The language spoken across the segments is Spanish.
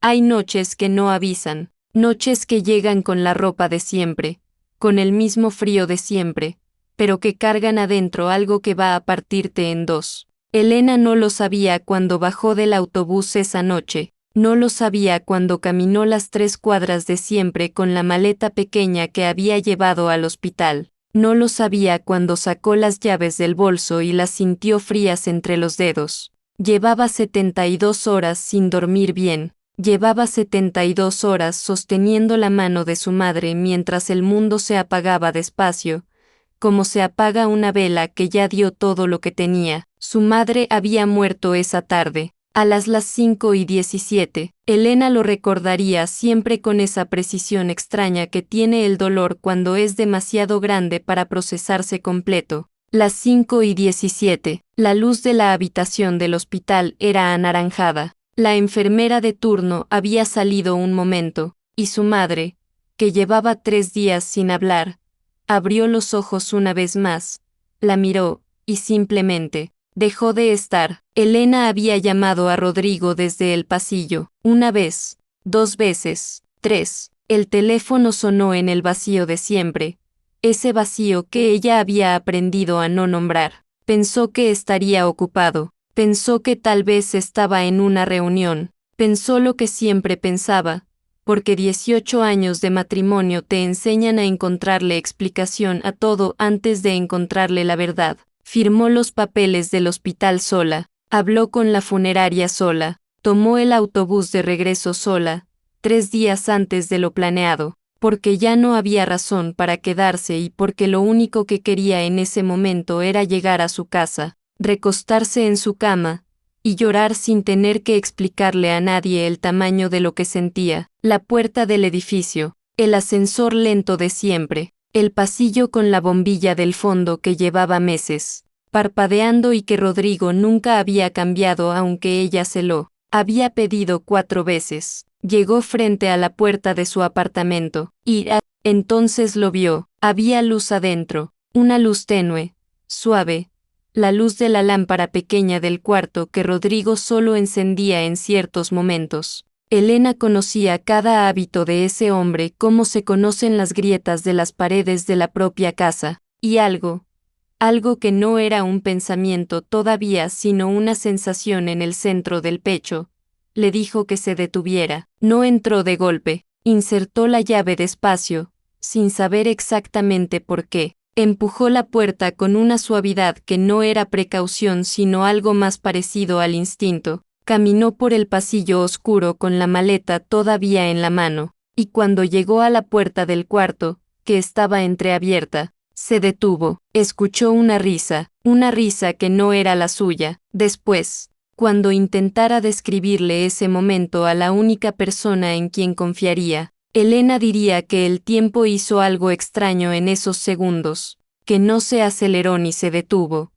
Hay noches que no avisan, noches que llegan con la ropa de siempre, con el mismo frío de siempre, pero que cargan adentro algo que va a partirte en dos. Elena no lo sabía cuando bajó del autobús esa noche, no lo sabía cuando caminó las 3 cuadras de siempre con la maleta pequeña que había llevado al hospital, no lo sabía cuando sacó las llaves del bolso y las sintió frías entre los dedos. Llevaba 72 horas sin dormir bien. Llevaba 72 horas sosteniendo la mano de su madre mientras el mundo se apagaba despacio, como se apaga una vela que ya dio todo lo que tenía. Su madre había muerto esa tarde, a las 5:17. Elena lo recordaría siempre con esa precisión extraña que tiene el dolor cuando es demasiado grande para procesarse completo. Las 5:17. La luz de la habitación del hospital era anaranjada. La enfermera de turno había salido un momento, y su madre, que llevaba 3 días sin hablar, abrió los ojos una vez más, la miró, y simplemente dejó de estar. Elena había llamado a Rodrigo desde el pasillo, 1 vez, 2 veces, 3. El teléfono sonó en el vacío de siempre, ese vacío que ella había aprendido a no nombrar. Pensó que estaría ocupado. Pensó que tal vez estaba en una reunión, pensó lo que siempre pensaba, porque 18 años de matrimonio te enseñan a encontrarle explicación a todo antes de encontrarle la verdad. Firmó los papeles del hospital sola, habló con la funeraria sola, tomó el autobús de regreso sola, 3 días antes de lo planeado, porque ya no había razón para quedarse y porque lo único que quería en ese momento era llegar a su casa, recostarse en su cama, y llorar sin tener que explicarle a nadie el tamaño de lo que sentía. La puerta del edificio, el ascensor lento de siempre, el pasillo con la bombilla del fondo que llevaba meses, parpadeando y que Rodrigo nunca había cambiado aunque ella se lo había pedido 4 veces. Llegó frente a la puerta de su apartamento, y entonces lo vio. Había luz adentro, una luz tenue, suave, la luz de la lámpara pequeña del cuarto que Rodrigo solo encendía en ciertos momentos. Elena conocía cada hábito de ese hombre como se conocen las grietas de las paredes de la propia casa, y algo que no era un pensamiento todavía sino una sensación en el centro del pecho, le dijo que se detuviera. No entró de golpe, insertó la llave despacio, sin saber exactamente por qué. Empujó la puerta con una suavidad que no era precaución sino algo más parecido al instinto. Caminó por el pasillo oscuro con la maleta todavía en la mano, y cuando llegó a la puerta del cuarto, que estaba entreabierta, se detuvo. Escuchó una risa que no era la suya. Después, cuando intentara describirle ese momento a la única persona en quien confiaría, Elena diría que el tiempo hizo algo extraño en esos segundos, que no se aceleró ni se detuvo,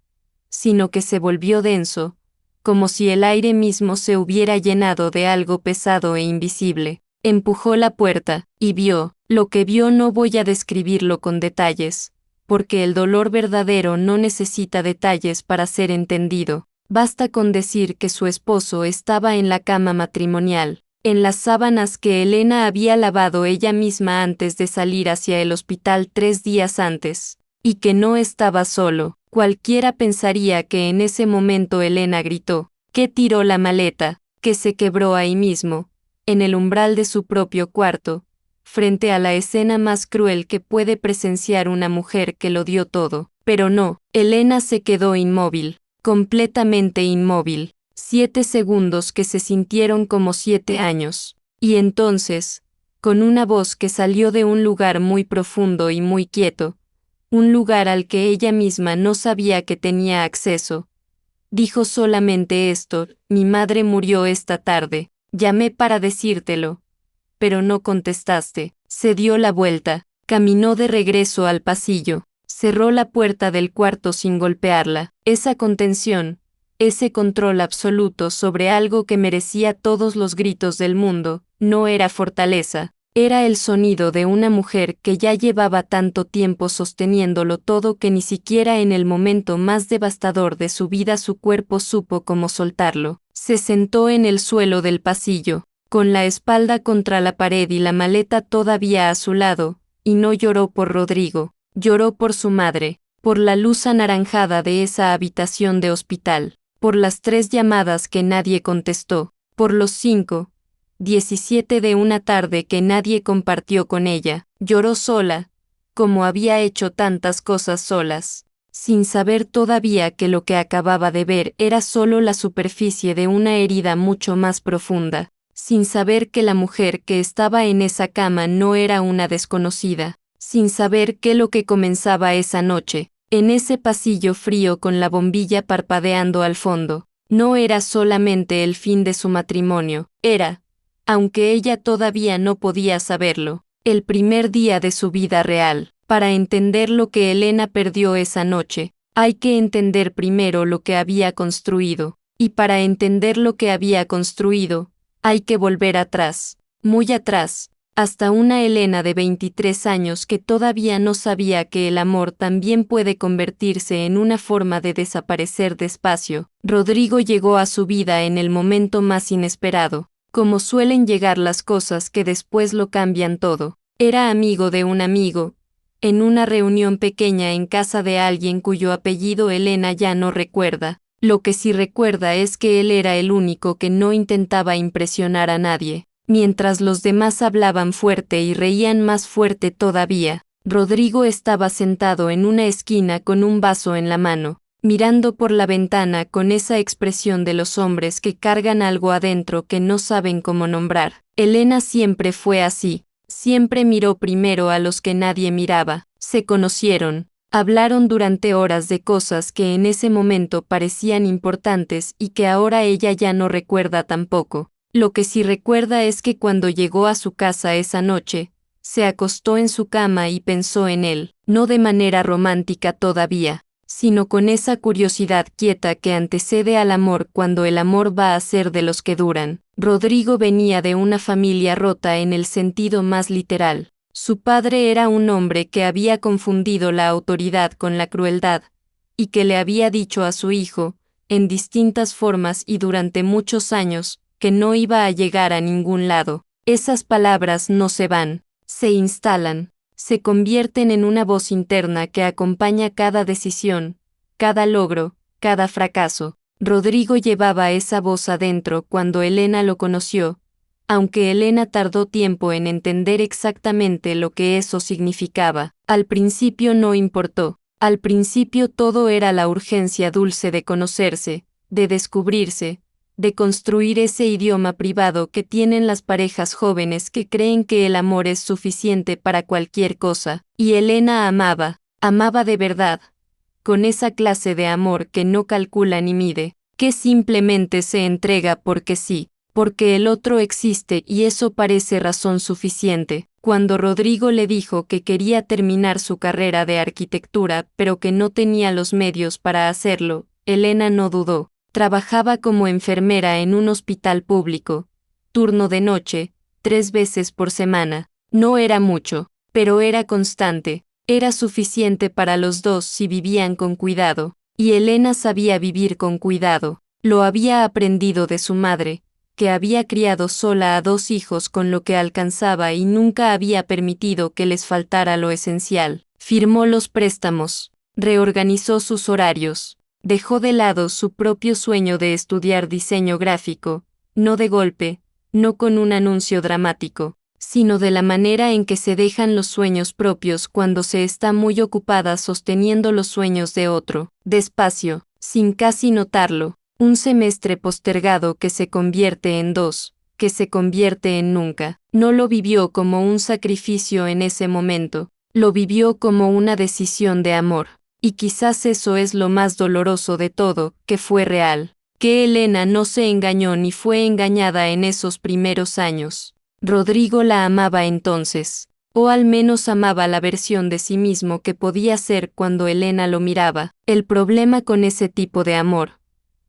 sino que se volvió denso, como si el aire mismo se hubiera llenado de algo pesado e invisible. Empujó la puerta, y vio. Lo que vio no voy a describirlo con detalles, porque el dolor verdadero no necesita detalles para ser entendido. Basta con decir que su esposo estaba en la cama matrimonial, en las sábanas que Elena había lavado ella misma antes de salir hacia el hospital 3 días antes, y que no estaba solo. Cualquiera pensaría que en ese momento Elena gritó, que tiró la maleta, que se quebró ahí mismo, en el umbral de su propio cuarto, frente a la escena más cruel que puede presenciar una mujer que lo dio todo. Pero no, Elena se quedó inmóvil, completamente inmóvil. 7 segundos que se sintieron como 7 años. Y entonces, con una voz que salió de un lugar muy profundo y muy quieto, un lugar al que ella misma no sabía que tenía acceso, dijo solamente esto: mi madre murió esta tarde. Llamé para decírtelo, pero no contestaste. Se dio la vuelta, caminó de regreso al pasillo, cerró la puerta del cuarto sin golpearla. Esa contención, ese control absoluto sobre algo que merecía todos los gritos del mundo, no era fortaleza, era el sonido de una mujer que ya llevaba tanto tiempo sosteniéndolo todo que ni siquiera en el momento más devastador de su vida su cuerpo supo cómo soltarlo. Se sentó en el suelo del pasillo, con la espalda contra la pared y la maleta todavía a su lado, y no lloró por Rodrigo, lloró por su madre, por la luz anaranjada de esa habitación de hospital, por las 3 llamadas que nadie contestó, por los 5:17 de una tarde que nadie compartió con ella. Lloró sola, como había hecho tantas cosas solas, sin saber todavía que lo que acababa de ver era solo la superficie de una herida mucho más profunda, sin saber que la mujer que estaba en esa cama no era una desconocida, sin saber que lo que comenzaba esa noche, en ese pasillo frío con la bombilla parpadeando al fondo, no era solamente el fin de su matrimonio, era, aunque ella todavía no podía saberlo, el primer día de su vida real. Para entender lo que Elena perdió esa noche, hay que entender primero lo que había construido, y para entender lo que había construido, hay que volver atrás, muy atrás, hasta una Elena de 23 años que todavía no sabía que el amor también puede convertirse en una forma de desaparecer despacio. Rodrigo llegó a su vida en el momento más inesperado, como suelen llegar las cosas que después lo cambian todo. Era amigo de un amigo, en una reunión pequeña en casa de alguien cuyo apellido Elena ya no recuerda. Lo que sí recuerda es que él era el único que no intentaba impresionar a nadie. Mientras los demás hablaban fuerte y reían más fuerte todavía, Rodrigo estaba sentado en una esquina con un vaso en la mano, mirando por la ventana con esa expresión de los hombres que cargan algo adentro que no saben cómo nombrar. Elena siempre fue así. Siempre miró primero a los que nadie miraba, se conocieron, hablaron durante horas de cosas que en ese momento parecían importantes y que ahora ella ya no recuerda tampoco. Lo que sí recuerda es que cuando llegó a su casa esa noche, se acostó en su cama y pensó en él, no de manera romántica todavía, sino con esa curiosidad quieta que antecede al amor cuando el amor va a ser de los que duran. Rodrigo venía de una familia rota en el sentido más literal. Su padre era un hombre que había confundido la autoridad con la crueldad, y que le había dicho a su hijo, en distintas formas y durante muchos años, que no iba a llegar a ningún lado. Esas palabras no se van, se instalan, se convierten en una voz interna que acompaña cada decisión, cada logro, cada fracaso. Rodrigo llevaba esa voz adentro cuando Elena lo conoció, aunque Elena tardó tiempo en entender exactamente lo que eso significaba. Al principio no importó, al principio todo era la urgencia dulce de conocerse, de descubrirse, de construir ese idioma privado que tienen las parejas jóvenes que creen que el amor es suficiente para cualquier cosa, y Elena amaba de verdad, con esa clase de amor que no calcula ni mide, que simplemente se entrega porque sí, porque el otro existe y eso parece razón suficiente. Cuando Rodrigo le dijo que quería terminar su carrera de arquitectura pero que no tenía los medios para hacerlo, Elena no dudó. Trabajaba como enfermera en un hospital público, turno de noche, 3 veces por semana. No era mucho, pero era constante, era suficiente para los dos si vivían con cuidado, y Elena sabía vivir con cuidado. Lo había aprendido de su madre, que había criado sola a 2 hijos con lo que alcanzaba y nunca había permitido que les faltara lo esencial. Firmó los préstamos, reorganizó sus horarios. Dejó de lado su propio sueño de estudiar diseño gráfico, no de golpe, no con un anuncio dramático, sino de la manera en que se dejan los sueños propios cuando se está muy ocupada sosteniendo los sueños de otro, despacio, sin casi notarlo, un semestre postergado que se convierte en 2, que se convierte en nunca. No lo vivió como un sacrificio en ese momento, lo vivió como una decisión de amor. Y quizás eso es lo más doloroso de todo, que fue real, que Elena no se engañó ni fue engañada en esos primeros años. Rodrigo la amaba entonces, o al menos amaba la versión de sí mismo que podía ser cuando Elena lo miraba. El problema con ese tipo de amor,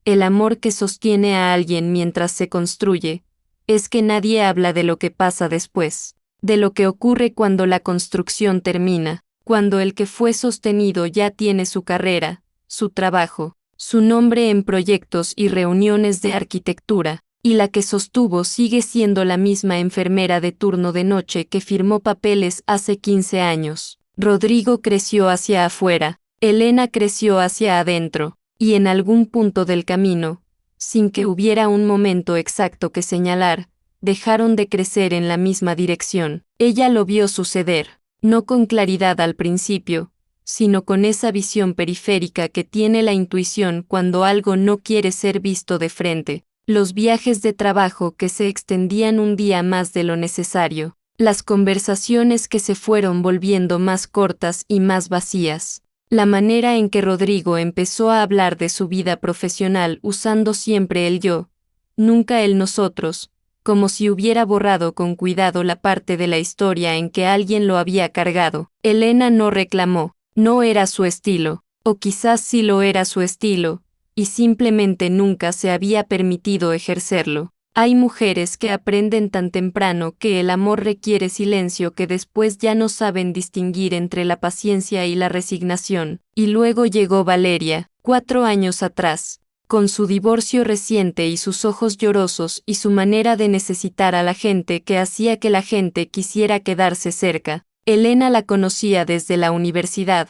el amor que sostiene a alguien mientras se construye, es que nadie habla de lo que pasa después, de lo que ocurre cuando la construcción termina. Cuando el que fue sostenido ya tiene su carrera, su trabajo, su nombre en proyectos y reuniones de arquitectura, y la que sostuvo sigue siendo la misma enfermera de turno de noche que firmó papeles hace 15 años. Rodrigo creció hacia afuera, Elena creció hacia adentro, y en algún punto del camino, sin que hubiera un momento exacto que señalar, dejaron de crecer en la misma dirección. Ella lo vio suceder, no con claridad al principio, sino con esa visión periférica que tiene la intuición cuando algo no quiere ser visto de frente. Los viajes de trabajo que se extendían un día más de lo necesario, las conversaciones que se fueron volviendo más cortas y más vacías, la manera en que Rodrigo empezó a hablar de su vida profesional usando siempre el yo, nunca el nosotros, como si hubiera borrado con cuidado la parte de la historia en que alguien lo había cargado. Elena no reclamó, no era su estilo, o quizás sí lo era su estilo, y simplemente nunca se había permitido ejercerlo. Hay mujeres que aprenden tan temprano que el amor requiere silencio que después ya no saben distinguir entre la paciencia y la resignación. Y luego llegó Valeria, 4 años atrás, con su divorcio reciente y sus ojos llorosos y su manera de necesitar a la gente que hacía que la gente quisiera quedarse cerca. Elena la conocía desde la universidad,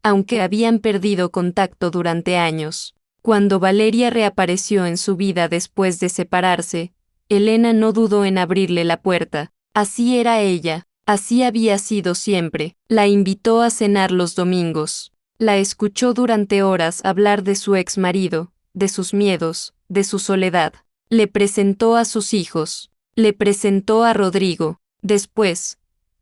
aunque habían perdido contacto durante años. Cuando Valeria reapareció en su vida después de separarse, Elena no dudó en abrirle la puerta. Así era ella, así había sido siempre. La invitó a cenar los domingos. La escuchó durante horas hablar de su ex marido, de sus miedos, de su soledad. Le presentó a sus hijos. Le presentó a Rodrigo. Después,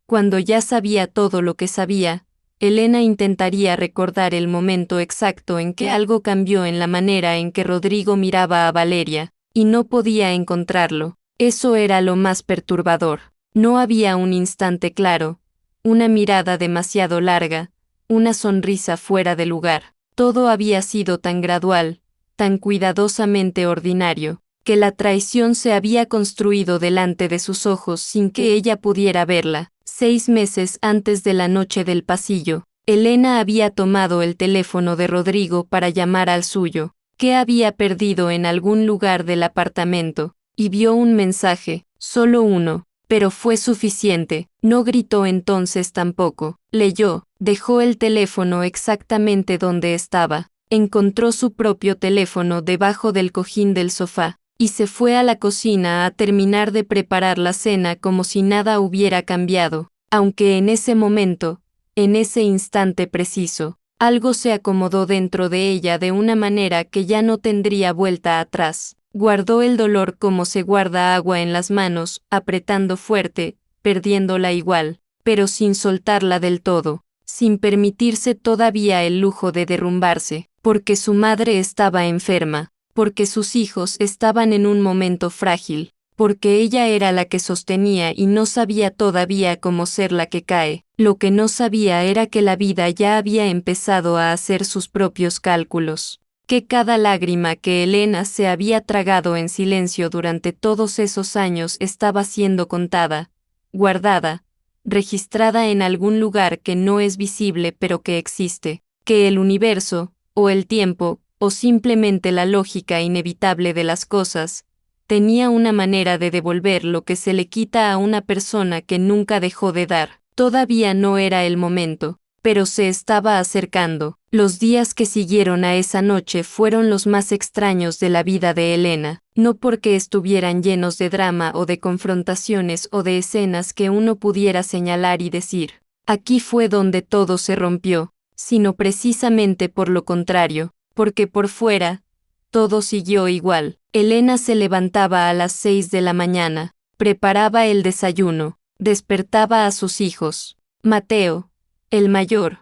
cuando ya sabía todo lo que sabía, Elena intentaría recordar el momento exacto en que algo cambió en la manera en que Rodrigo miraba a Valeria, y no podía encontrarlo. Eso era lo más perturbador. No había un instante claro, una mirada demasiado larga, una sonrisa fuera de lugar. Todo había sido tan gradual, tan cuidadosamente ordinario, que la traición se había construido delante de sus ojos sin que ella pudiera verla. 6 meses antes de la noche del pasillo, Elena había tomado el teléfono de Rodrigo para llamar al suyo, que había perdido en algún lugar del apartamento, y vio un mensaje, solo uno, pero fue suficiente. No gritó entonces tampoco, leyó, dejó el teléfono exactamente donde estaba, encontró su propio teléfono debajo del cojín del sofá, y se fue a la cocina a terminar de preparar la cena como si nada hubiera cambiado, aunque en ese momento, en ese instante preciso, algo se acomodó dentro de ella de una manera que ya no tendría vuelta atrás. Guardó el dolor como se guarda agua en las manos, apretando fuerte, perdiéndola igual, pero sin soltarla del todo, sin permitirse todavía el lujo de derrumbarse, porque su madre estaba enferma, porque sus hijos estaban en un momento frágil, porque ella era la que sostenía y no sabía todavía cómo ser la que cae. Lo que no sabía era que la vida ya había empezado a hacer sus propios cálculos, que cada lágrima que Elena se había tragado en silencio durante todos esos años estaba siendo contada, guardada, registrada en algún lugar que no es visible pero que existe, que el universo, o el tiempo, o simplemente la lógica inevitable de las cosas, tenía una manera de devolver lo que se le quita a una persona que nunca dejó de dar. Todavía no era el momento, pero se estaba acercando. Los días que siguieron a esa noche fueron los más extraños de la vida de Elena, no porque estuvieran llenos de drama o de confrontaciones o de escenas que uno pudiera señalar y decir, aquí fue donde todo se rompió, sino precisamente por lo contrario, porque por fuera, todo siguió igual. Elena se levantaba a las 6 de la mañana, preparaba el desayuno, despertaba a sus hijos. Mateo, el mayor,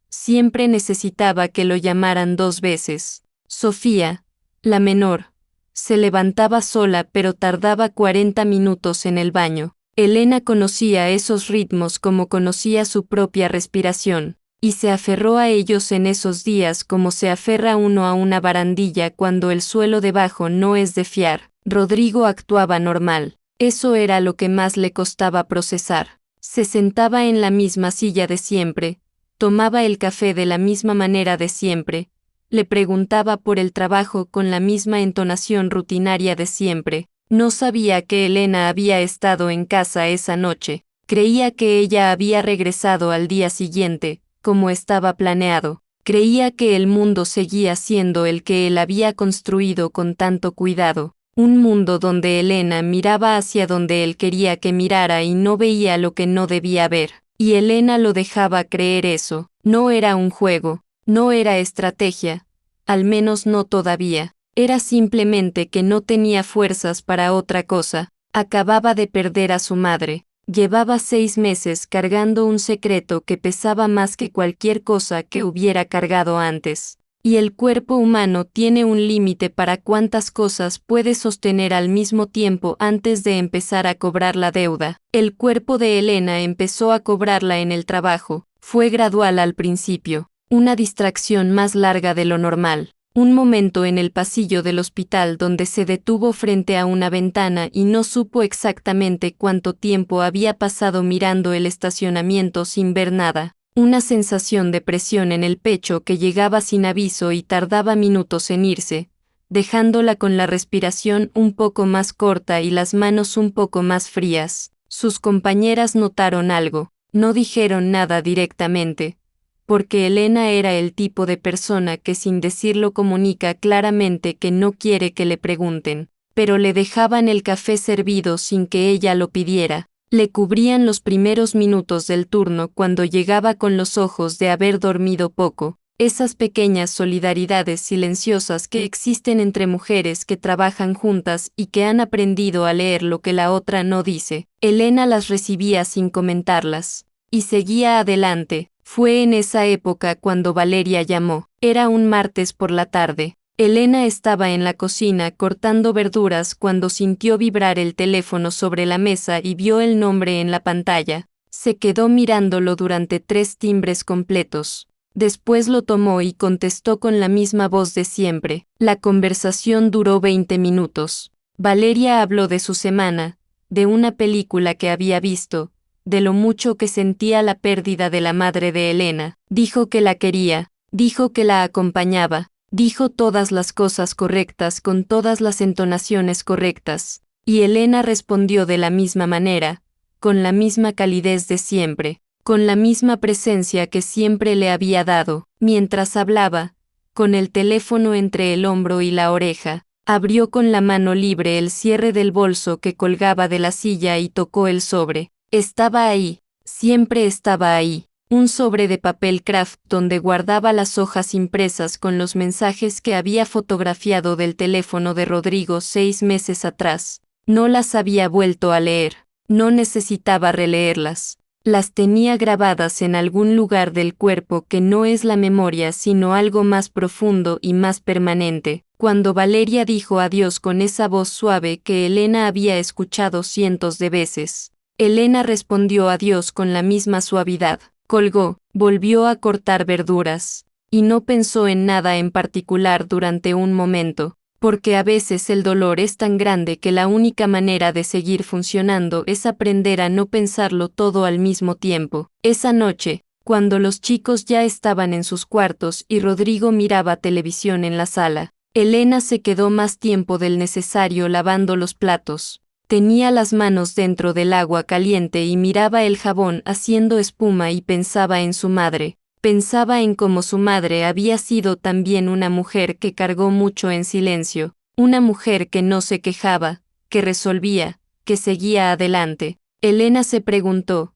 siempre necesitaba que lo llamaran 2 veces. Sofía, la menor, se levantaba sola pero tardaba 40 minutos en el baño. Elena conocía esos ritmos como conocía su propia respiración, y se aferró a ellos en esos días como se aferra uno a una barandilla cuando el suelo debajo no es de fiar. Rodrigo actuaba normal. Eso era lo que más le costaba procesar. Se sentaba en la misma silla de siempre, tomaba el café de la misma manera de siempre, le preguntaba por el trabajo con la misma entonación rutinaria de siempre, No sabía que Elena había estado en casa esa noche. Creía que ella había regresado al día siguiente, como estaba planeado. Creía que el mundo seguía siendo el que él había construido con tanto cuidado. Un mundo donde Elena miraba hacia donde él quería que mirara y no veía lo que no debía ver. Y Elena lo dejaba creer eso. No era un juego, no era estrategia, al menos no todavía. Era simplemente que no tenía fuerzas para otra cosa. Acababa de perder a su madre. Llevaba 6 meses cargando un secreto que pesaba más que cualquier cosa que hubiera cargado antes. Y el cuerpo humano tiene un límite para cuántas cosas puede sostener al mismo tiempo antes de empezar a cobrar la deuda. El cuerpo de Elena empezó a cobrarla en el trabajo. Fue gradual al principio. Una distracción más larga de lo normal. Un momento en el pasillo del hospital donde se detuvo frente a una ventana y no supo exactamente cuánto tiempo había pasado mirando el estacionamiento sin ver nada. Una sensación de presión en el pecho que llegaba sin aviso y tardaba minutos en irse, dejándola con la respiración un poco más corta y las manos un poco más frías. Sus compañeras notaron algo, no dijeron nada directamente, porque Elena era el tipo de persona que sin decirlo comunica claramente que no quiere que le pregunten, pero le dejaban el café servido sin que ella lo pidiera. Le cubrían los primeros minutos del turno cuando llegaba con los ojos de haber dormido poco, esas pequeñas solidaridades silenciosas que existen entre mujeres que trabajan juntas y que han aprendido a leer lo que la otra no dice. Elena las recibía sin comentarlas. Y seguía adelante. Fue en esa época cuando Valeria llamó. Era un martes por la tarde. Elena estaba en la cocina cortando verduras cuando sintió vibrar el teléfono sobre la mesa y vio el nombre en la pantalla. Se quedó mirándolo durante 3 timbres completos. Después lo tomó y contestó con la misma voz de siempre. La conversación duró 20 minutos. Valeria habló de su semana, de una película que había visto, de lo mucho que sentía la pérdida de la madre de Elena. Dijo que la quería, dijo que la acompañaba. Dijo todas las cosas correctas con todas las entonaciones correctas, y Elena respondió de la misma manera, con la misma calidez de siempre, con la misma presencia que siempre le había dado. Mientras hablaba, con el teléfono entre el hombro y la oreja, abrió con la mano libre el cierre del bolso que colgaba de la silla y tocó el sobre. Estaba ahí, siempre estaba ahí. Un sobre de papel craft donde guardaba las hojas impresas con los mensajes que había fotografiado del teléfono de Rodrigo 6 meses atrás. No las había vuelto a leer, no necesitaba releerlas. Las tenía grabadas en algún lugar del cuerpo que no es la memoria sino algo más profundo y más permanente. Cuando Valeria dijo adiós con esa voz suave que Elena había escuchado cientos de veces, Elena respondió adiós con la misma suavidad. Colgó, volvió a cortar verduras, y no pensó en nada en particular durante un momento, porque a veces el dolor es tan grande que la única manera de seguir funcionando es aprender a no pensarlo todo al mismo tiempo. Esa noche, cuando los chicos ya estaban en sus cuartos y Rodrigo miraba televisión en la sala, Elena se quedó más tiempo del necesario lavando los platos. Tenía las manos dentro del agua caliente y miraba el jabón haciendo espuma y pensaba en su madre. Pensaba en cómo su madre había sido también una mujer que cargó mucho en silencio, una mujer que no se quejaba, que resolvía, que seguía adelante. Elena se preguntó,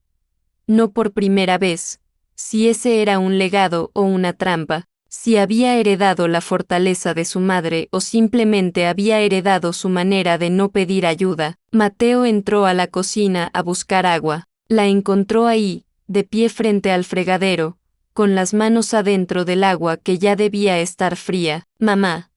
no por primera vez, si ese era un legado o una trampa. Si había heredado la fortaleza de su madre o simplemente había heredado su manera de no pedir ayuda. Mateo entró a la cocina a buscar agua. La encontró ahí, de pie frente al fregadero, con las manos adentro del agua que ya debía estar fría. Mamá,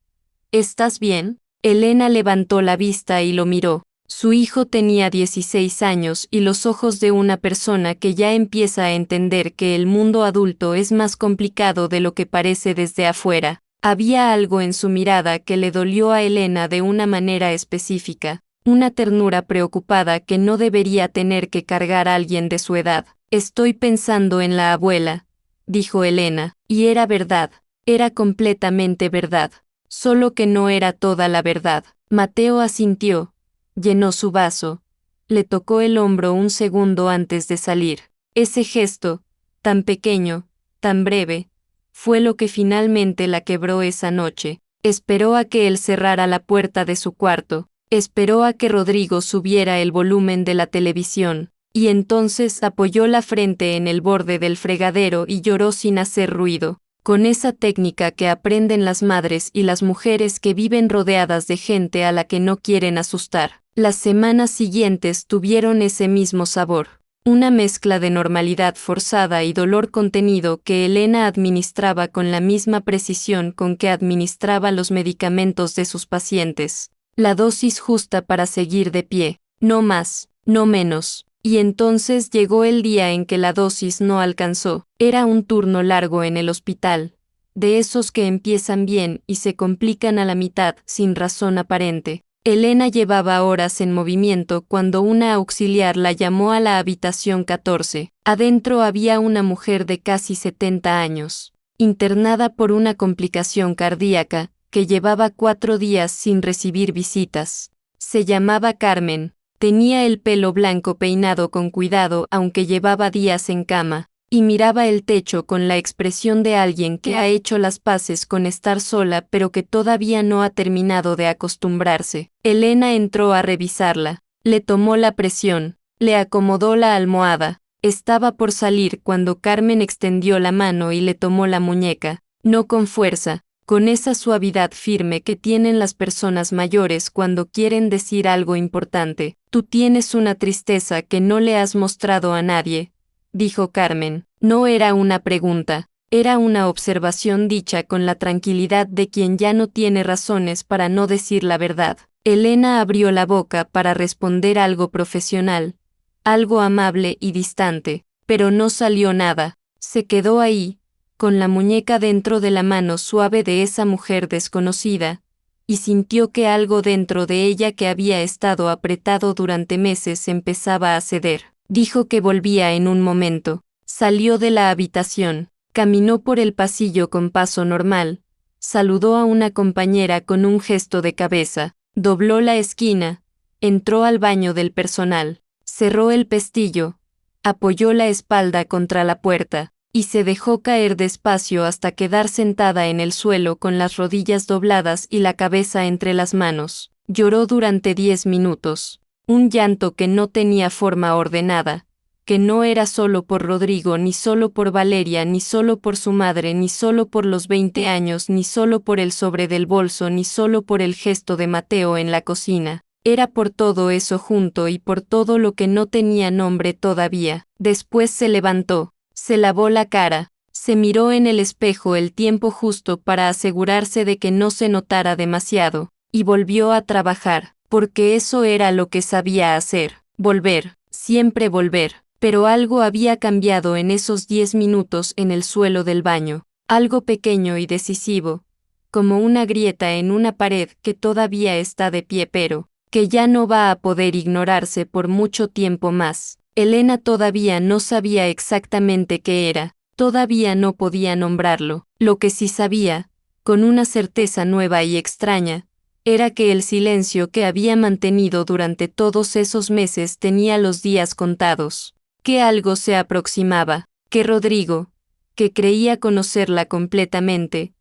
¿estás bien? Elena levantó la vista y lo miró. Su hijo tenía 16 años y los ojos de una persona que ya empieza a entender que el mundo adulto es más complicado de lo que parece desde afuera. Había algo en su mirada que le dolió a Elena de una manera específica, una ternura preocupada que no debería tener que cargar a alguien de su edad. Estoy pensando en la abuela, dijo Elena, y era verdad, era completamente verdad, solo que no era toda la verdad. Mateo asintió. llenó su vaso, le tocó el hombro un segundo antes de salir. Ese gesto, tan pequeño, tan breve, fue lo que finalmente la quebró esa noche. Esperó a que él cerrara la puerta de su cuarto, esperó a que Rodrigo subiera el volumen de la televisión, y entonces apoyó la frente en el borde del fregadero y lloró sin hacer ruido, con esa técnica que aprenden las madres y las mujeres que viven rodeadas de gente a la que no quieren asustar. Las semanas siguientes tuvieron ese mismo sabor. Una mezcla de normalidad forzada y dolor contenido que Elena administraba con la misma precisión con que administraba los medicamentos de sus pacientes. La dosis justa para seguir de pie, no más, no menos. Y entonces llegó el día en que la dosis no alcanzó. Era un turno largo en el hospital, de esos que empiezan bien y se complican a la mitad sin razón aparente. Elena llevaba horas en movimiento cuando una auxiliar la llamó a la habitación 14. Adentro había una mujer de casi 70 años, internada por una complicación cardíaca, que llevaba 4 días sin recibir visitas. Se llamaba Carmen, tenía el pelo blanco peinado con cuidado aunque llevaba días en cama, y miraba el techo con la expresión de alguien que ha hecho las paces con estar sola pero que todavía no ha terminado de acostumbrarse. Elena entró a revisarla, le tomó la presión, le acomodó la almohada. Estaba por salir cuando Carmen extendió la mano y le tomó la muñeca, no con fuerza, con esa suavidad firme que tienen las personas mayores cuando quieren decir algo importante. Tú tienes una tristeza que no le has mostrado a nadie, dijo Carmen. No era una pregunta, era una observación dicha con la tranquilidad de quien ya no tiene razones para no decir la verdad. Elena abrió la boca para responder algo profesional, algo amable y distante, pero no salió nada. Se quedó ahí, con la muñeca dentro de la mano suave de esa mujer desconocida, y sintió que algo dentro de ella que había estado apretado durante meses empezaba a ceder. Dijo que volvía en un momento. Salió de la habitación, caminó por el pasillo con paso normal, saludó a una compañera con un gesto de cabeza, dobló la esquina, entró al baño del personal, cerró el pestillo, apoyó la espalda contra la puerta, y se dejó caer despacio hasta quedar sentada en el suelo con las rodillas dobladas y la cabeza entre las manos. Lloró durante 10 minutos. Un llanto que no tenía forma ordenada, que no era solo por Rodrigo, ni solo por Valeria, ni solo por su madre, ni solo por los 20 años, ni solo por el sobre del bolso, ni solo por el gesto de Mateo en la cocina. Era por todo eso junto y por todo lo que no tenía nombre todavía. Después se levantó, se lavó la cara, se miró en el espejo el tiempo justo para asegurarse de que no se notara demasiado, y volvió a trabajar. Porque eso era lo que sabía hacer, volver, siempre volver. Pero algo había cambiado en esos 10 minutos en el suelo del baño, algo pequeño y decisivo, como una grieta en una pared que todavía está de pie pero que ya no va a poder ignorarse por mucho tiempo más. Elena todavía no sabía exactamente qué era, todavía no podía nombrarlo. Lo que sí sabía, con una certeza nueva y extraña, era que el silencio que había mantenido durante todos esos meses tenía los días contados, que algo se aproximaba, que Rodrigo, que creía conocerla completamente,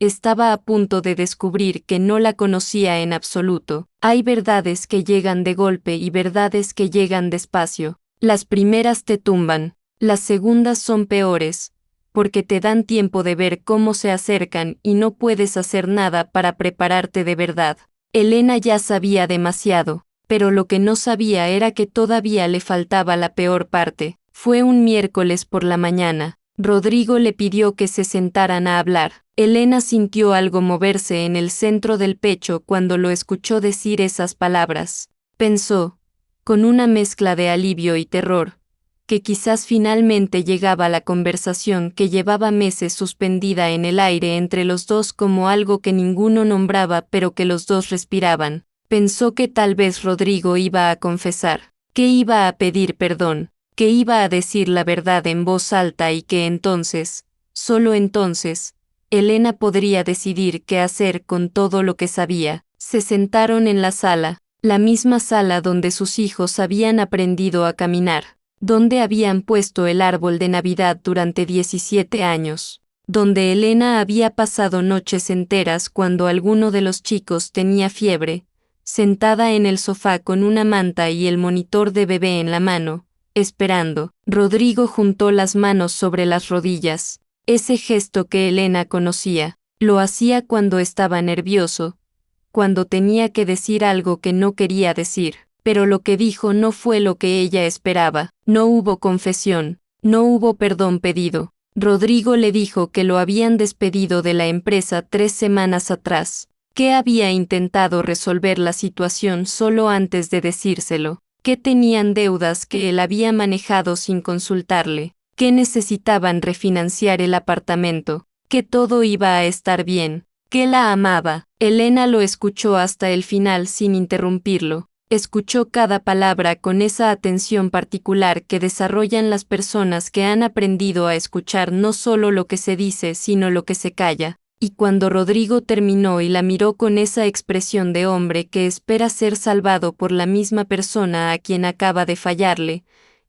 estaba a punto de descubrir que no la conocía en absoluto. Hay verdades que llegan de golpe y verdades que llegan despacio. Las primeras te tumban, las segundas son peores, porque te dan tiempo de ver cómo se acercan y no puedes hacer nada para prepararte de verdad. Elena ya sabía demasiado, pero lo que no sabía era que todavía le faltaba la peor parte. Fue un miércoles por la mañana. Rodrigo le pidió que se sentaran a hablar. Elena sintió algo moverse en el centro del pecho cuando lo escuchó decir esas palabras. Pensó, con una mezcla de alivio y terror, que quizás finalmente llegaba la conversación que llevaba meses suspendida en el aire entre los dos como algo que ninguno nombraba pero que los dos respiraban. Pensó que tal vez Rodrigo iba a confesar, que iba a pedir perdón, que iba a decir la verdad en voz alta y que entonces, solo entonces, Elena podría decidir qué hacer con todo lo que sabía. Se sentaron en la sala, la misma sala donde sus hijos habían aprendido a caminar, donde habían puesto el árbol de Navidad durante 17 años, donde Elena había pasado noches enteras cuando alguno de los chicos tenía fiebre, sentada en el sofá con una manta y el monitor de bebé en la mano, esperando. Rodrigo juntó las manos sobre las rodillas, ese gesto que Elena conocía, lo hacía cuando estaba nervioso, cuando tenía que decir algo que no quería decir, pero lo que dijo no fue lo que ella esperaba. No hubo confesión, no hubo perdón pedido. Rodrigo le dijo que lo habían despedido de la empresa 3 semanas atrás, que había intentado resolver la situación solo antes de decírselo, que tenían deudas que él había manejado sin consultarle, que necesitaban refinanciar el apartamento, que todo iba a estar bien, que la amaba. Elena lo escuchó hasta el final sin interrumpirlo. Escuchó cada palabra con esa atención particular que desarrollan las personas que han aprendido a escuchar no solo lo que se dice sino lo que se calla. Y cuando Rodrigo terminó y la miró con esa expresión de hombre que espera ser salvado por la misma persona a quien acaba de fallarle,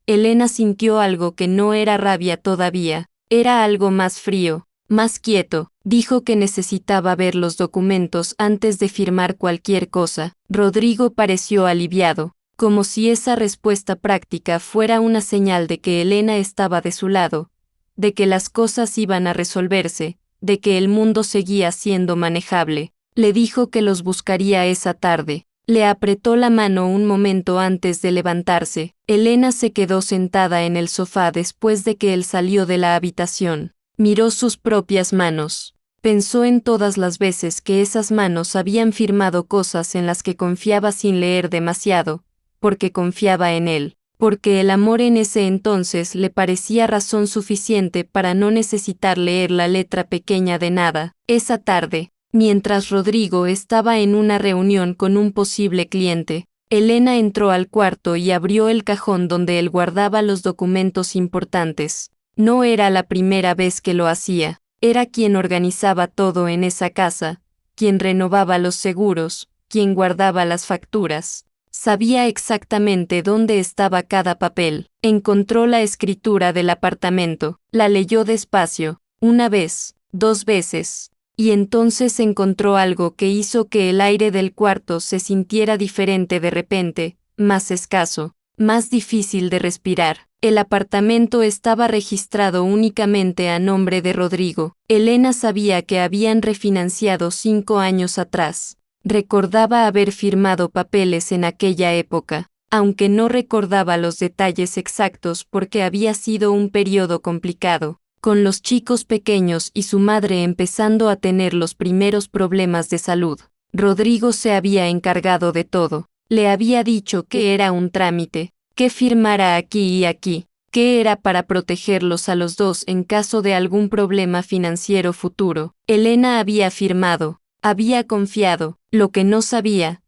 Elena sintió algo que no era rabia todavía, era algo más frío, más quieto. Dijo que necesitaba ver los documentos antes de firmar cualquier cosa. Rodrigo pareció aliviado, como si esa respuesta práctica fuera una señal de que Elena estaba de su lado, de que las cosas iban a resolverse, de que el mundo seguía siendo manejable. Le dijo que los buscaría esa tarde. Le apretó la mano un momento antes de levantarse. Elena se quedó sentada en el sofá después de que él salió de la habitación. Miró sus propias manos. Pensó en todas las veces que esas manos habían firmado cosas en las que confiaba sin leer demasiado, porque confiaba en él, porque el amor en ese entonces le parecía razón suficiente para no necesitar leer la letra pequeña de nada. Esa tarde, mientras Rodrigo estaba en una reunión con un posible cliente, Elena entró al cuarto y abrió el cajón donde él guardaba los documentos importantes. No era la primera vez que lo hacía, era quien organizaba todo en esa casa, quien renovaba los seguros, quien guardaba las facturas. Sabía exactamente dónde estaba cada papel. Encontró la escritura del apartamento, la leyó despacio, una vez, 2 veces, y entonces encontró algo que hizo que el aire del cuarto se sintiera diferente de repente, más escaso, más difícil de respirar. El apartamento estaba registrado únicamente a nombre de Rodrigo. Elena sabía que habían refinanciado 5 años atrás. Recordaba haber firmado papeles en aquella época, aunque no recordaba los detalles exactos porque había sido un periodo complicado, con los chicos pequeños y su madre empezando a tener los primeros problemas de salud. Rodrigo se había encargado de todo. Le había dicho que era un trámite, que firmara aquí y aquí, que era para protegerlos a los dos en caso de algún problema financiero futuro. Elena había firmado, había confiado. Lo que no sabía,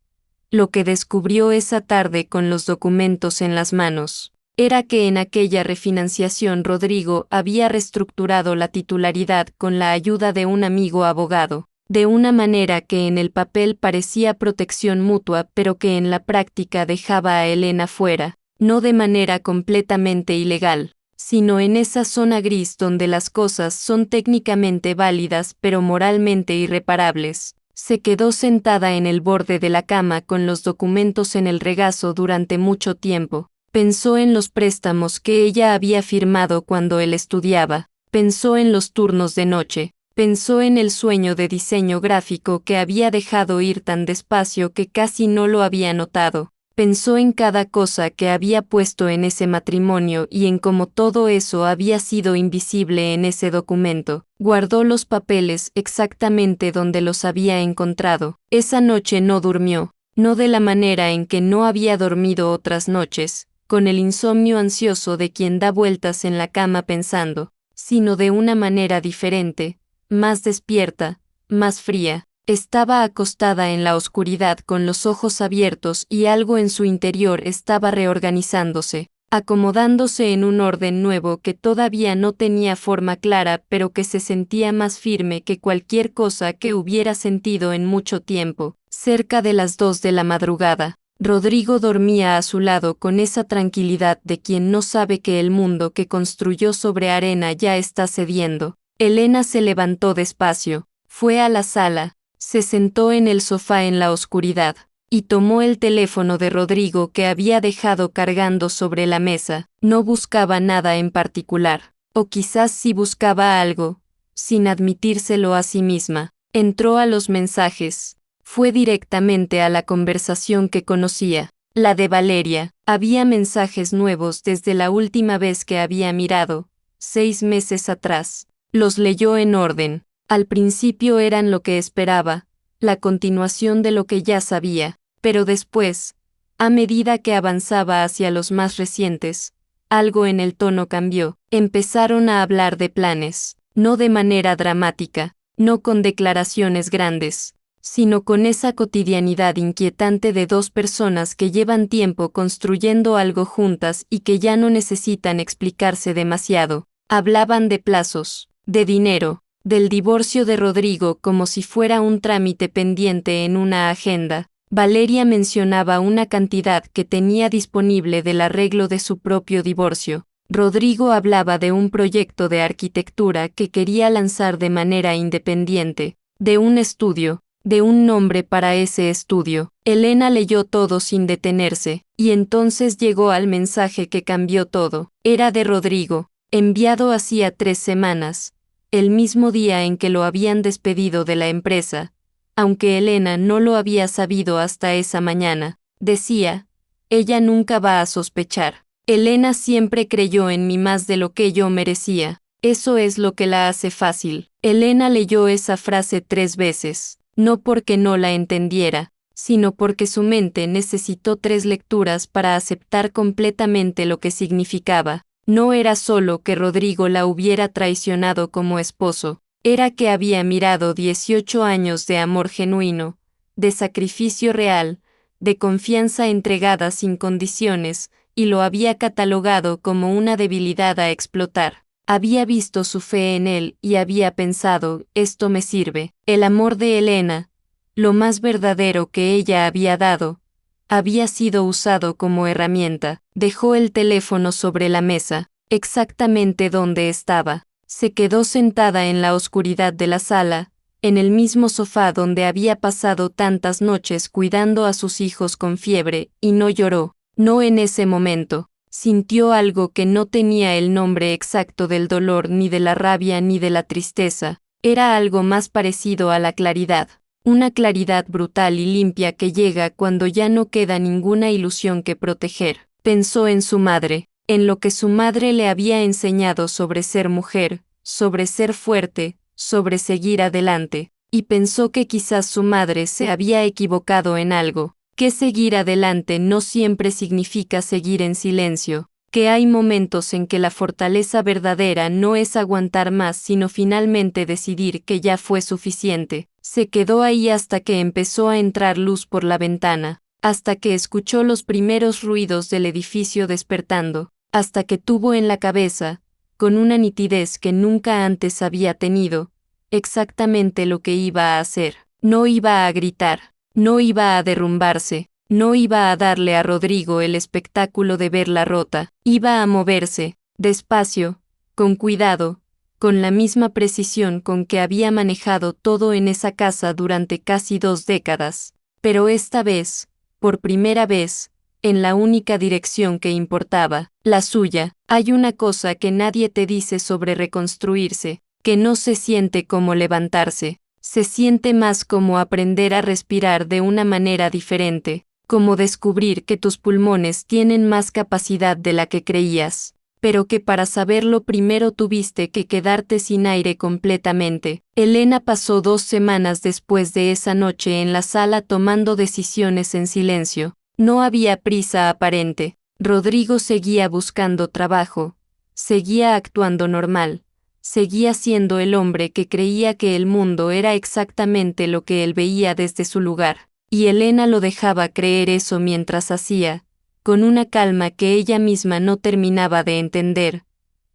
lo que descubrió esa tarde con los documentos en las manos, era que en aquella refinanciación Rodrigo había reestructurado la titularidad con la ayuda de un amigo abogado, de una manera que en el papel parecía protección mutua pero que en la práctica dejaba a Elena fuera, no de manera completamente ilegal, sino en esa zona gris donde las cosas son técnicamente válidas pero moralmente irreparables. Se quedó sentada en el borde de la cama con los documentos en el regazo durante mucho tiempo. Pensó en los préstamos que ella había firmado cuando él estudiaba. Pensó en los turnos de noche. Pensó en el sueño de diseño gráfico que había dejado ir tan despacio que casi no lo había notado. Pensó en cada cosa que había puesto en ese matrimonio y en cómo todo eso había sido invisible en ese documento. Guardó los papeles exactamente donde los había encontrado. Esa noche no durmió, no de la manera en que no había dormido otras noches, con el insomnio ansioso de quien da vueltas en la cama pensando, sino de una manera diferente, más despierta, más fría. Estaba acostada en la oscuridad con los ojos abiertos y algo en su interior estaba reorganizándose, acomodándose en un orden nuevo que todavía no tenía forma clara pero que se sentía más firme que cualquier cosa que hubiera sentido en mucho tiempo. Cerca de las 2 de la madrugada, Rodrigo dormía a su lado con esa tranquilidad de quien no sabe que el mundo que construyó sobre arena ya está cediendo. Elena se levantó despacio, fue a la sala, se sentó en el sofá en la oscuridad, y tomó el teléfono de Rodrigo que había dejado cargando sobre la mesa. No buscaba nada en particular, o quizás sí buscaba algo, sin admitírselo a sí misma. Entró a los mensajes. Fue directamente a la conversación que conocía, la de Valeria. Había mensajes nuevos desde la última vez que había mirado, 6 meses atrás. Los leyó en orden. Al principio eran lo que esperaba, la continuación de lo que ya sabía, pero después, a medida que avanzaba hacia los más recientes, algo en el tono cambió. Empezaron a hablar de planes, no de manera dramática, no con declaraciones grandes, sino con esa cotidianidad inquietante de dos personas que llevan tiempo construyendo algo juntas y que ya no necesitan explicarse demasiado. Hablaban de plazos, de dinero, del divorcio de Rodrigo como si fuera un trámite pendiente en una agenda. Valeria mencionaba una cantidad que tenía disponible del arreglo de su propio divorcio. Rodrigo hablaba de un proyecto de arquitectura que quería lanzar de manera independiente, de un estudio, de un nombre para ese estudio. Elena leyó todo sin detenerse, y entonces llegó al mensaje que cambió todo. Era de Rodrigo, enviado hacía 3 semanas, el mismo día en que lo habían despedido de la empresa, aunque Elena no lo había sabido hasta esa mañana. Decía, ella nunca va a sospechar. Elena siempre creyó en mí más de lo que yo merecía. Eso es lo que la hace fácil. Elena leyó esa frase 3 veces. No porque no la entendiera, sino porque su mente necesitó 3 lecturas para aceptar completamente lo que significaba. No era solo que Rodrigo la hubiera traicionado como esposo, era que había mirado 18 años de amor genuino, de sacrificio real, de confianza entregada sin condiciones, y lo había catalogado como una debilidad a explotar. Había visto su fe en él y había pensado, esto me sirve. El amor de Elena, lo más verdadero que ella había dado, había sido usado como herramienta. Dejó el teléfono sobre la mesa, exactamente donde estaba. Se quedó sentada en la oscuridad de la sala, en el mismo sofá donde había pasado tantas noches cuidando a sus hijos con fiebre, y no lloró. No en ese momento. Sintió algo que no tenía el nombre exacto del dolor ni de la rabia ni de la tristeza. Era algo más parecido a la claridad. Una claridad brutal y limpia que llega cuando ya no queda ninguna ilusión que proteger. Pensó en su madre, en lo que su madre le había enseñado sobre ser mujer, sobre ser fuerte, sobre seguir adelante, y pensó que quizás su madre se había equivocado en algo, que seguir adelante no siempre significa seguir en silencio, que hay momentos en que la fortaleza verdadera no es aguantar más sino finalmente decidir que ya fue suficiente. Se quedó ahí hasta que empezó a entrar luz por la ventana, hasta que escuchó los primeros ruidos del edificio despertando, hasta que tuvo en la cabeza, con una nitidez que nunca antes había tenido, exactamente lo que iba a hacer. No iba a gritar, no iba a derrumbarse, no iba a darle a Rodrigo el espectáculo de verla rota, iba a moverse, despacio, con cuidado, con la misma precisión con que había manejado todo en esa casa durante casi 2 décadas, pero esta vez, por primera vez, en la única dirección que importaba, la suya. Hay una cosa que nadie te dice sobre reconstruirse, que no se siente como levantarse. Se siente más como aprender a respirar de una manera diferente, como descubrir que tus pulmones tienen más capacidad de la que creías, pero que para saberlo primero tuviste que quedarte sin aire completamente. Elena pasó 2 semanas después de esa noche en la sala tomando decisiones en silencio. No había prisa aparente. Rodrigo seguía buscando trabajo, seguía actuando normal. Seguía siendo el hombre que creía que el mundo era exactamente lo que él veía desde su lugar, y Elena lo dejaba creer eso mientras hacía, con una calma que ella misma no terminaba de entender,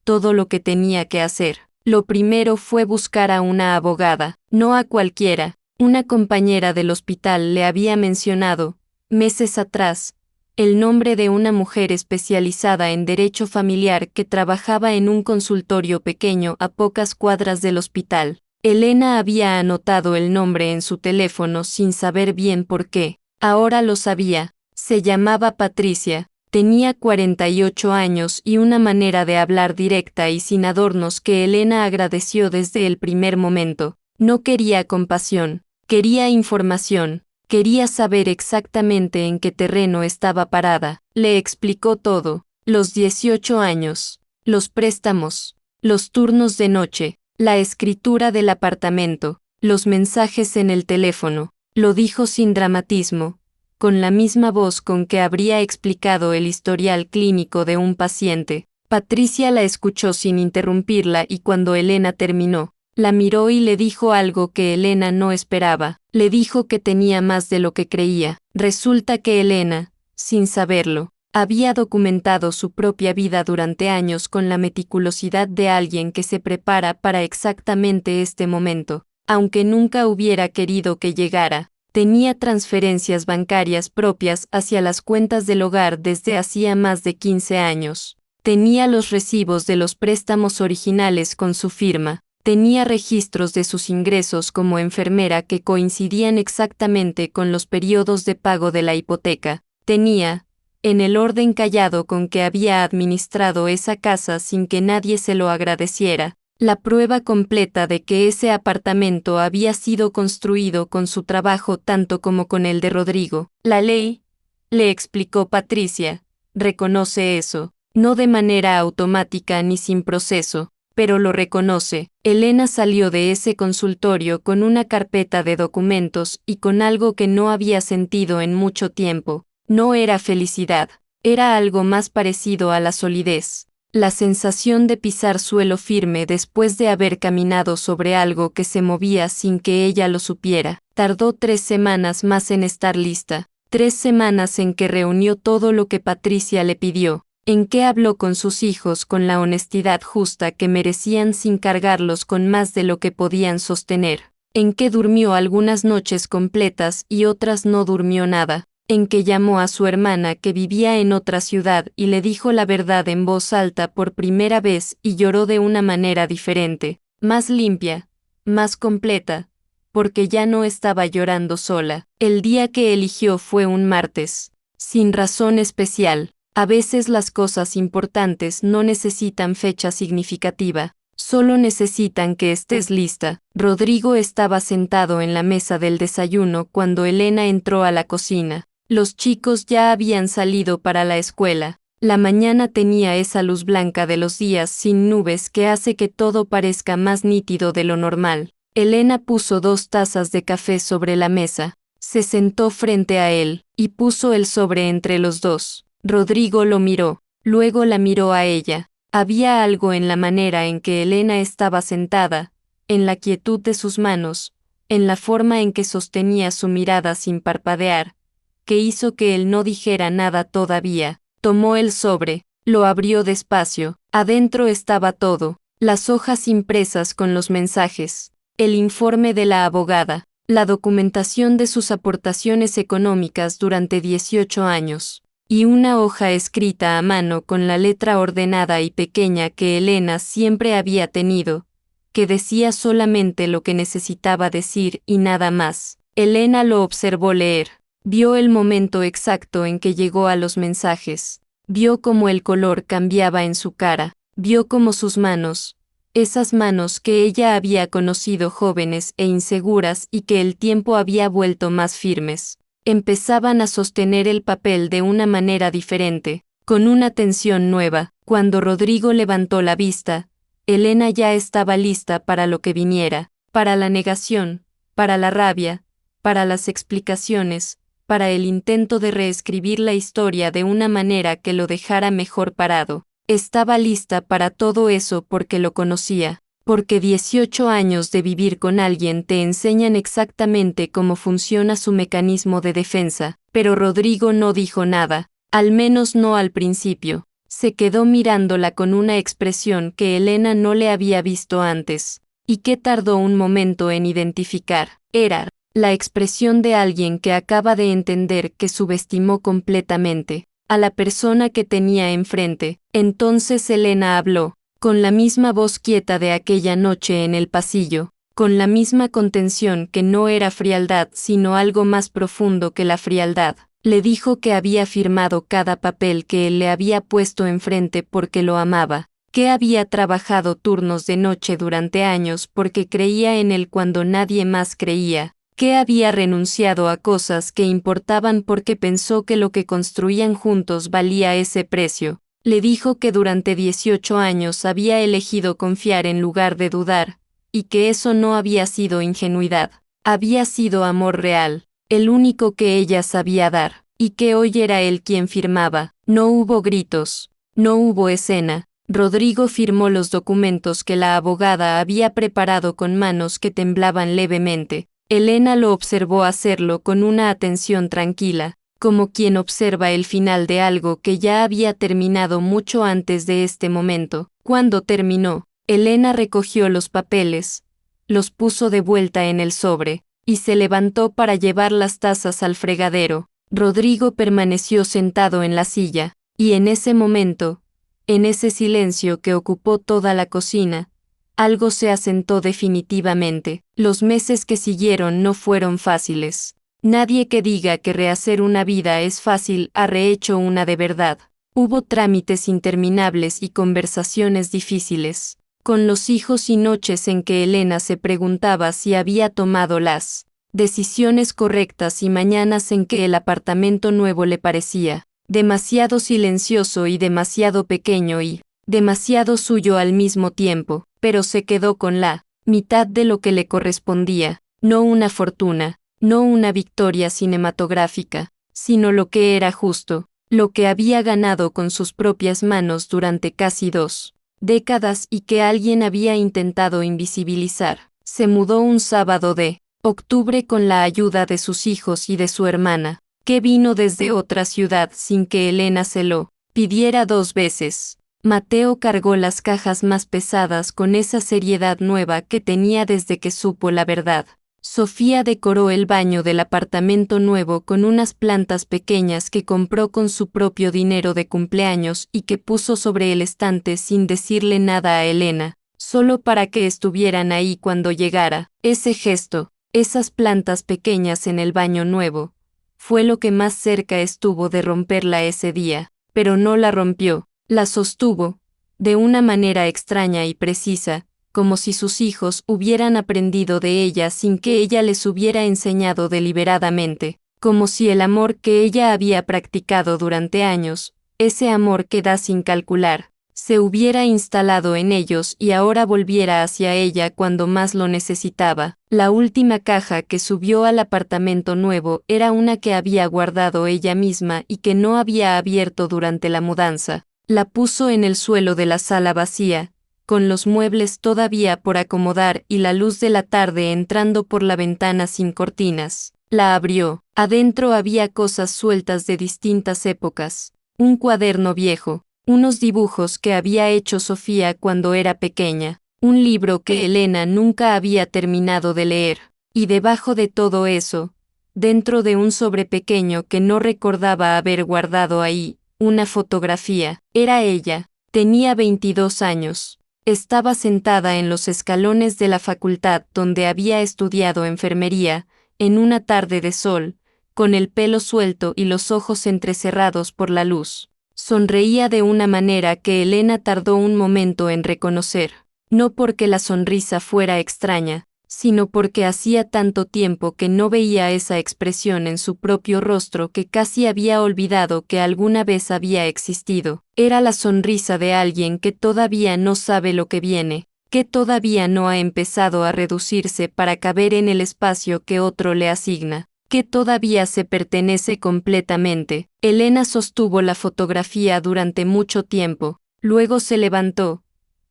todo lo que tenía que hacer. Lo primero fue buscar a una abogada, no a cualquiera. Una compañera del hospital le había mencionado, meses atrás, el nombre de una mujer especializada en derecho familiar que trabajaba en un consultorio pequeño a pocas cuadras del hospital. Elena había anotado el nombre en su teléfono sin saber bien por qué. Ahora lo sabía. Se llamaba Patricia, tenía 48 años y una manera de hablar directa y sin adornos que Elena agradeció desde el primer momento. No quería compasión, quería información. Quería saber exactamente en qué terreno estaba parada. Le explicó todo: los 18 años, los préstamos, los turnos de noche, la escritura del apartamento, los mensajes en el teléfono. Lo dijo sin dramatismo, con la misma voz con que habría explicado el historial clínico de un paciente. Patricia la escuchó sin interrumpirla y cuando Elena terminó, la miró y le dijo algo que Elena no esperaba. Le dijo que tenía más de lo que creía. Resulta que Elena, sin saberlo, había documentado su propia vida durante años con la meticulosidad de alguien que se prepara para exactamente este momento. Aunque nunca hubiera querido que llegara, tenía transferencias bancarias propias hacia las cuentas del hogar desde hacía más de 15 años. Tenía los recibos de los préstamos originales con su firma. Tenía registros de sus ingresos como enfermera que coincidían exactamente con los periodos de pago de la hipoteca. Tenía, en el orden callado con que había administrado esa casa sin que nadie se lo agradeciera, la prueba completa de que ese apartamento había sido construido con su trabajo tanto como con el de Rodrigo. La ley, le explicó Patricia, reconoce eso, no de manera automática ni sin proceso, pero lo reconoce. Elena salió de ese consultorio con una carpeta de documentos y con algo que no había sentido en mucho tiempo. No era felicidad, era algo más parecido a la solidez. La sensación de pisar suelo firme después de haber caminado sobre algo que se movía sin que ella lo supiera. Tardó 3 semanas más en estar lista, 3 semanas en que reunió todo lo que Patricia le pidió, en que habló con sus hijos con la honestidad justa que merecían sin cargarlos con más de lo que podían sostener, en que durmió algunas noches completas y otras no durmió nada, en que llamó a su hermana que vivía en otra ciudad y le dijo la verdad en voz alta por primera vez y lloró de una manera diferente, más limpia, más completa, porque ya no estaba llorando sola. El día que eligió fue un martes, sin razón especial. A veces las cosas importantes no necesitan fecha significativa, solo necesitan que estés lista. Rodrigo estaba sentado en la mesa del desayuno cuando Elena entró a la cocina. Los chicos ya habían salido para la escuela. La mañana tenía esa luz blanca de los días sin nubes que hace que todo parezca más nítido de lo normal. Elena puso 2 tazas de café sobre la mesa, se sentó frente a él y puso el sobre entre los dos. Rodrigo lo miró, luego la miró a ella. Había algo en la manera en que Elena estaba sentada, en la quietud de sus manos, en la forma en que sostenía su mirada sin parpadear, que hizo que él no dijera nada todavía. Tomó el sobre, lo abrió despacio. Adentro estaba todo: las hojas impresas con los mensajes, el informe de la abogada, la documentación de sus aportaciones económicas durante 18 años. Y una hoja escrita a mano con la letra ordenada y pequeña que Elena siempre había tenido, que decía solamente lo que necesitaba decir y nada más. Elena lo observó leer, vio el momento exacto en que llegó a los mensajes, vio cómo el color cambiaba en su cara, vio cómo sus manos, esas manos que ella había conocido jóvenes e inseguras y que el tiempo había vuelto más firmes, empezaban a sostener el papel de una manera diferente, con una tensión nueva. Cuando Rodrigo levantó la vista, Elena ya estaba lista para lo que viniera, para la negación, para la rabia, para las explicaciones, para el intento de reescribir la historia de una manera que lo dejara mejor parado. Estaba lista para todo eso porque lo conocía, porque 18 años de vivir con alguien te enseñan exactamente cómo funciona su mecanismo de defensa. Pero Rodrigo no dijo nada, al menos no al principio. Se quedó mirándola con una expresión que Elena no le había visto antes, y que tardó un momento en identificar. Era la expresión de alguien que acaba de entender que subestimó completamente a la persona que tenía enfrente. Entonces Elena habló, con la misma voz quieta de aquella noche en el pasillo, con la misma contención que no era frialdad sino algo más profundo que la frialdad. Le dijo que había firmado cada papel que él le había puesto enfrente porque lo amaba, que había trabajado turnos de noche durante años porque creía en él cuando nadie más creía, que había renunciado a cosas que importaban porque pensó que lo que construían juntos valía ese precio. Le dijo que durante 18 años había elegido confiar en lugar de dudar, y que eso no había sido ingenuidad, había sido amor real, el único que ella sabía dar, y que hoy era él quien firmaba. No hubo gritos, no hubo escena. Rodrigo firmó los documentos que la abogada había preparado con manos que temblaban levemente. Elena lo observó hacerlo con una atención tranquila, como quien observa el final de algo que ya había terminado mucho antes de este momento. Cuando terminó, Elena recogió los papeles, los puso de vuelta en el sobre, y se levantó para llevar las tazas al fregadero. Rodrigo permaneció sentado en la silla, y en ese momento, en ese silencio que ocupó toda la cocina, algo se asentó definitivamente. Los meses que siguieron no fueron fáciles. Nadie que diga que rehacer una vida es fácil ha rehecho una de verdad. Hubo trámites interminables y conversaciones difíciles, con los hijos y noches en que Elena se preguntaba si había tomado las decisiones correctas y mañanas en que el apartamento nuevo le parecía demasiado silencioso y demasiado pequeño y demasiado suyo al mismo tiempo, pero se quedó con la mitad de lo que le correspondía, no una fortuna, no una victoria cinematográfica, sino lo que era justo, lo que había ganado con sus propias manos durante casi 2 décadas y que alguien había intentado invisibilizar. Se mudó un sábado de octubre con la ayuda de sus hijos y de su hermana, que vino desde otra ciudad sin que Elena se lo pidiera 2 veces. Mateo cargó las cajas más pesadas con esa seriedad nueva que tenía desde que supo la verdad. Sofía decoró el baño del apartamento nuevo con unas plantas pequeñas que compró con su propio dinero de cumpleaños y que puso sobre el estante sin decirle nada a Elena, solo para que estuvieran ahí cuando llegara. Ese gesto, esas plantas pequeñas en el baño nuevo, fue lo que más cerca estuvo de romperla ese día, pero no la rompió, la sostuvo, de una manera extraña y precisa, como si sus hijos hubieran aprendido de ella sin que ella les hubiera enseñado deliberadamente, como si el amor que ella había practicado durante años, ese amor que da sin calcular, se hubiera instalado en ellos y ahora volviera hacia ella cuando más lo necesitaba. La última caja que subió al apartamento nuevo era una que había guardado ella misma y que no había abierto durante la mudanza. La puso en el suelo de la sala vacía, con los muebles todavía por acomodar y la luz de la tarde entrando por la ventana sin cortinas. La abrió. Adentro había cosas sueltas de distintas épocas, un cuaderno viejo, unos dibujos que había hecho Sofía cuando era pequeña, un libro que Elena nunca había terminado de leer, y debajo de todo eso, dentro de un sobre pequeño que no recordaba haber guardado ahí, una fotografía. Era ella, tenía 22 años. Estaba sentada en los escalones de la facultad donde había estudiado enfermería, en una tarde de sol, con el pelo suelto y los ojos entrecerrados por la luz. Sonreía de una manera que Elena tardó un momento en reconocer, no porque la sonrisa fuera extraña, sino porque hacía tanto tiempo que no veía esa expresión en su propio rostro que casi había olvidado que alguna vez había existido. Era la sonrisa de alguien que todavía no sabe lo que viene, que todavía no ha empezado a reducirse para caber en el espacio que otro le asigna, que todavía se pertenece completamente. Elena sostuvo la fotografía durante mucho tiempo, luego se levantó,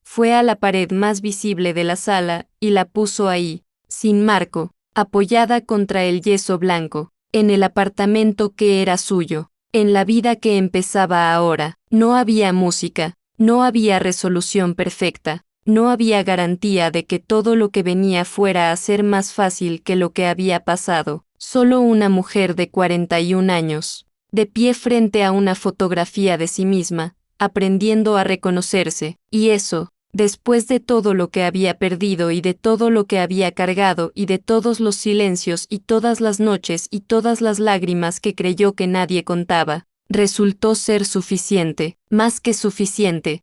fue a la pared más visible de la sala y la puso ahí, sin marco, apoyada contra el yeso blanco, en el apartamento que era suyo, en la vida que empezaba ahora. No había música, no había resolución perfecta, No había garantía de que todo lo que venía fuera a ser más fácil que lo que había pasado. Solo una mujer de 41 años, de pie frente a una fotografía de sí misma, aprendiendo a reconocerse, y eso, después de todo lo que había perdido y de todo lo que había cargado y de todos los silencios y todas las noches y todas las lágrimas que creyó que nadie contaba, resultó ser suficiente, más que suficiente,